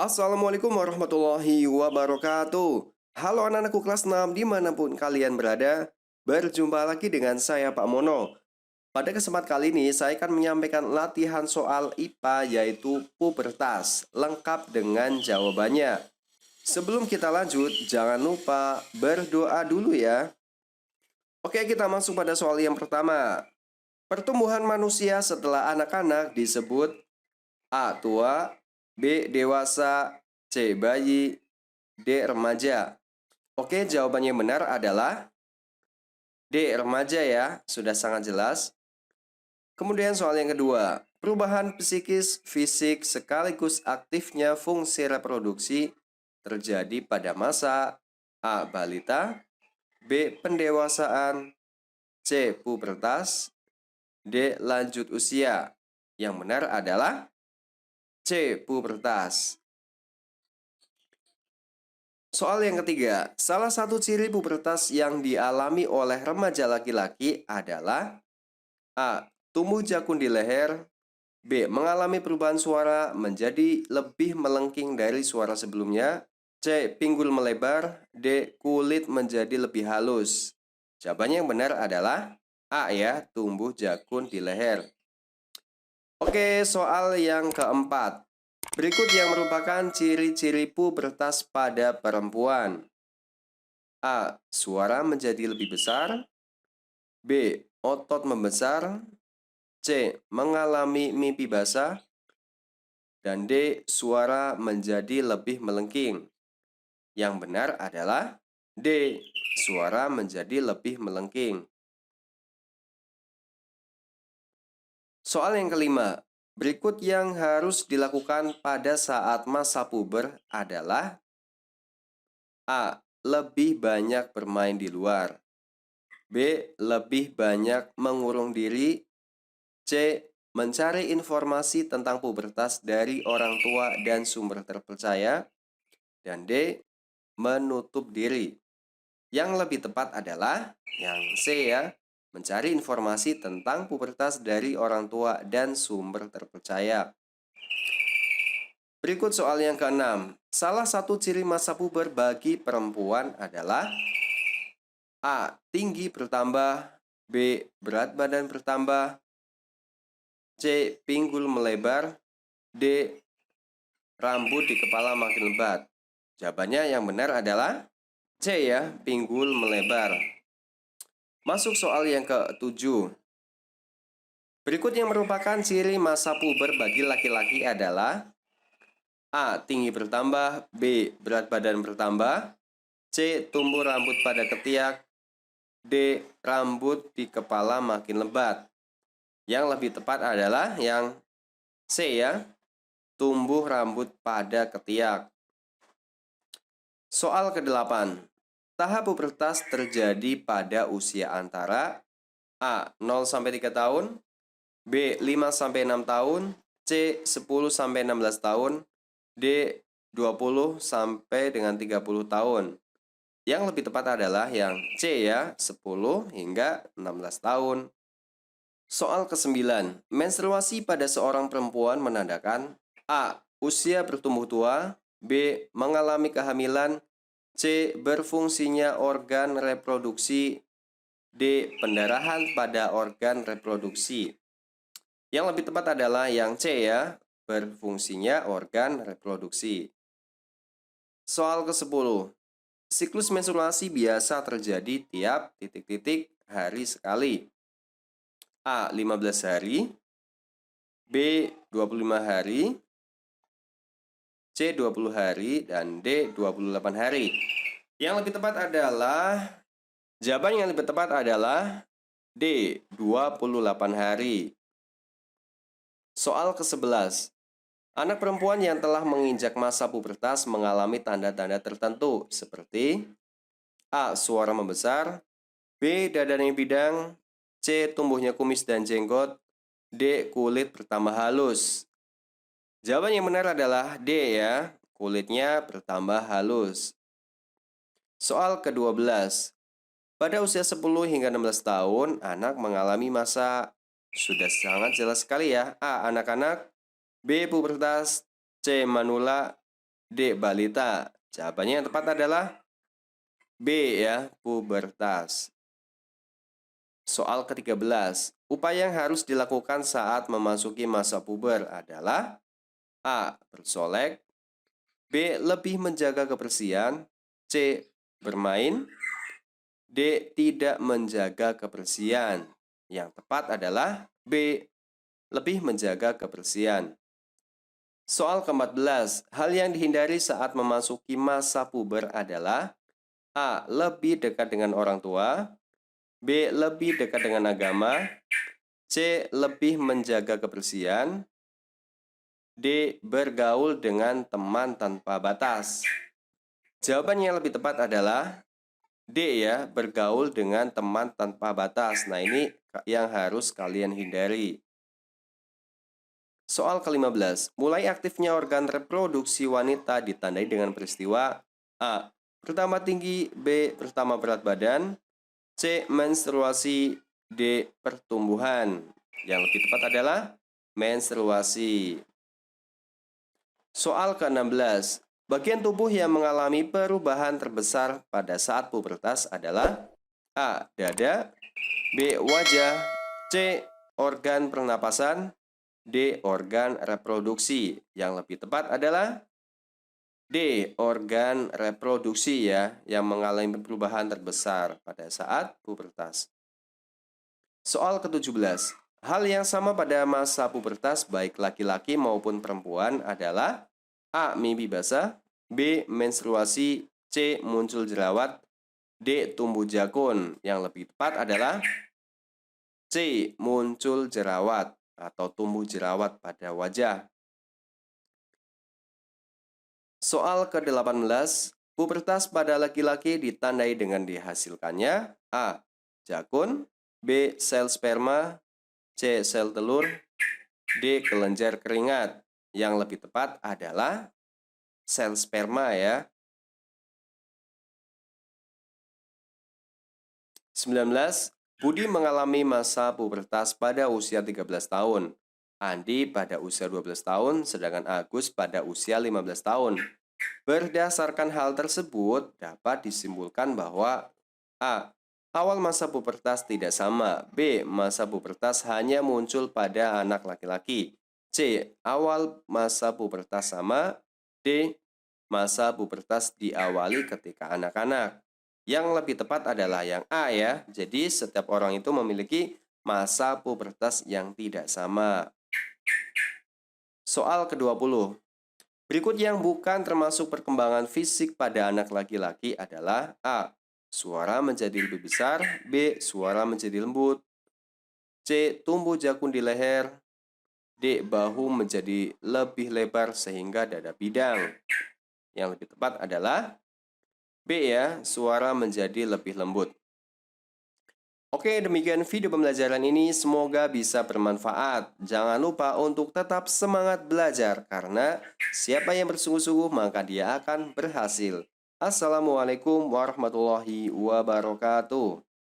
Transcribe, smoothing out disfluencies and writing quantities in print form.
Assalamualaikum warahmatullahi wabarakatuh. Halo anak-anakku kelas 6 dimanapun kalian berada. Berjumpa lagi dengan saya Pak Mono. Pada kesempatan kali ini saya akan menyampaikan latihan soal IPA yaitu pubertas, lengkap dengan jawabannya. Sebelum kita lanjut, jangan lupa berdoa dulu ya. Oke, kita masuk pada soal yang pertama. Pertumbuhan manusia setelah anak-anak disebut A. Tua, B. Dewasa, C. Bayi, D. Remaja. Oke, jawabannya yang benar adalah D. Remaja ya, sudah sangat jelas. Kemudian soal yang kedua, perubahan psikis, fisik, sekaligus aktifnya fungsi reproduksi terjadi pada masa A. Balita, B. Pendewasaan, C. Pubertas, D. Lanjut usia. Yang benar adalah C. Pubertas. Soal yang ketiga, salah satu ciri pubertas yang dialami oleh remaja laki-laki adalah A. Tumbuh jakun di leher, B. Mengalami perubahan suara menjadi lebih melengking dari suara sebelumnya, C. Pinggul melebar, D. Kulit menjadi lebih halus. Jawabannya yang benar adalah A ya, tumbuh jakun di leher. Oke, soal yang keempat. Berikut yang merupakan ciri-ciri pubertas pada perempuan. A. Suara menjadi lebih besar. B. Otot membesar. C. Mengalami mimpi basah. Dan D. Suara menjadi lebih melengking. Yang benar adalah D. Suara menjadi lebih melengking. Soal yang kelima. Berikut yang harus dilakukan pada saat masa puber adalah A. Lebih banyak bermain di luar. B. Lebih banyak mengurung diri. C. Mencari informasi tentang pubertas dari orang tua dan sumber terpercaya. Dan D. Menutup diri. Yang lebih tepat adalah yang C ya. Mencari informasi tentang pubertas dari orang tua dan sumber terpercaya. Berikut soal yang keenam. Salah satu ciri masa puber bagi perempuan adalah A. Tinggi bertambah. B. Berat badan bertambah. C. Pinggul melebar. D. Rambut di kepala makin lebat. Jawabannya yang benar adalah C ya, pinggul melebar. Masuk soal yang ke-7. Berikut yang merupakan ciri masa puber bagi laki-laki adalah A. Tinggi bertambah. B. Berat badan bertambah. C. Tumbuh rambut pada ketiak. D. Rambut di kepala makin lebat. Yang lebih tepat adalah yang C ya, tumbuh rambut pada ketiak. Soal ke-8. Tahap pubertas terjadi pada usia antara A. 0-3 tahun, B. 5-6 tahun, C. 10-16 tahun, D. 20 sampai 30 tahun. Yang lebih tepat adalah yang C ya, 10 hingga 16 tahun. Soal ke-9. Menstruasi pada seorang perempuan menandakan A. Usia bertumbuh tua, B. Mengalami kehamilan, C. Berfungsinya organ reproduksi, D. Pendarahan pada organ reproduksi. Yang lebih tepat adalah yang C ya, berfungsinya organ reproduksi. Soal ke-10. Siklus menstruasi biasa terjadi tiap titik-titik hari sekali. A. 15 hari, B. 25 hari, C. 20 hari, dan D. 28 hari. Yang lebih tepat adalah, jawaban yang lebih tepat adalah D. 28 hari. Soal ke-11. Anak perempuan yang telah menginjak masa pubertas mengalami tanda-tanda tertentu seperti A. Suara membesar, B. Dadanya bidang, C. Tumbuhnya kumis dan jenggot, D. Kulit bertambah halus. Jawaban yang benar adalah D ya, kulitnya bertambah halus. Soal ke-12. Pada usia 10 hingga 16 tahun, anak mengalami masa sudah sangat jelas sekali ya. A. Anak-anak, B. Pubertas, C. Manula, D. Balita. Jawabannya yang tepat adalah B ya, pubertas. Soal ke-13. Upaya yang harus dilakukan saat memasuki masa puber adalah A. Bersolek, B. Lebih menjaga kebersihan, C. Bermain, D. Tidak menjaga kebersihan. Yang tepat adalah B. Lebih menjaga kebersihan. Soal ke-14. Hal yang dihindari saat memasuki masa puber adalah A. Lebih dekat dengan orang tua, B. Lebih dekat dengan agama, C. Lebih menjaga kebersihan, D. Bergaul dengan teman tanpa batas. Jawaban yang lebih tepat adalah D ya, bergaul dengan teman tanpa batas. Nah, ini yang harus kalian hindari. Soal ke-15. Mulai aktifnya organ reproduksi wanita ditandai dengan peristiwa A. Pertama tinggi, B. Pertama berat badan, C. Menstruasi, D. Pertumbuhan. Yang lebih tepat adalah menstruasi. Soal ke-16. Bagian tubuh yang mengalami perubahan terbesar pada saat pubertas adalah A. Dada, B. Wajah, C. Organ pernapasan, D. Organ reproduksi. Yang lebih tepat adalah D. Organ reproduksi ya, yang mengalami perubahan terbesar pada saat pubertas. Soal ke-17. Hal yang sama pada masa pubertas baik laki-laki maupun perempuan adalah A. Mimpi basah, B. Menstruasi, C. Muncul jerawat, D. Tumbuh jakun. Yang lebih tepat adalah C. Muncul jerawat atau tumbuh jerawat pada wajah. Soal ke-18. Pubertas pada laki-laki ditandai dengan dihasilkannya A. Jakun, B. Sel sperma, C. Sel telur, D. Kelenjar keringat. Yang lebih tepat adalah sel sperma ya. 19. Budi mengalami masa pubertas pada usia 13 tahun. Andi pada usia 12 tahun, sedangkan Agus pada usia 15 tahun. Berdasarkan hal tersebut, dapat disimpulkan bahwa A. Awal masa pubertas tidak sama. B. Masa pubertas hanya muncul pada anak laki-laki. C. Awal masa pubertas sama. D. Masa pubertas diawali ketika anak-anak. Yang lebih tepat adalah yang A ya. Jadi setiap orang itu memiliki masa pubertas yang tidak sama. Soal ke-20. Berikut yang bukan termasuk perkembangan fisik pada anak laki-laki adalah A. Suara menjadi lebih besar, B. Suara menjadi lembut, C. Tumbuh jakun di leher, D. Bahu menjadi lebih lebar sehingga dada bidang. Yang lebih tepat adalah B ya, suara menjadi lebih lembut. Oke, demikian video pembelajaran ini. Semoga bisa bermanfaat. Jangan lupa untuk tetap semangat belajar, karena siapa yang bersungguh-sungguh maka dia akan berhasil. Assalamualaikum warahmatullahi wabarakatuh.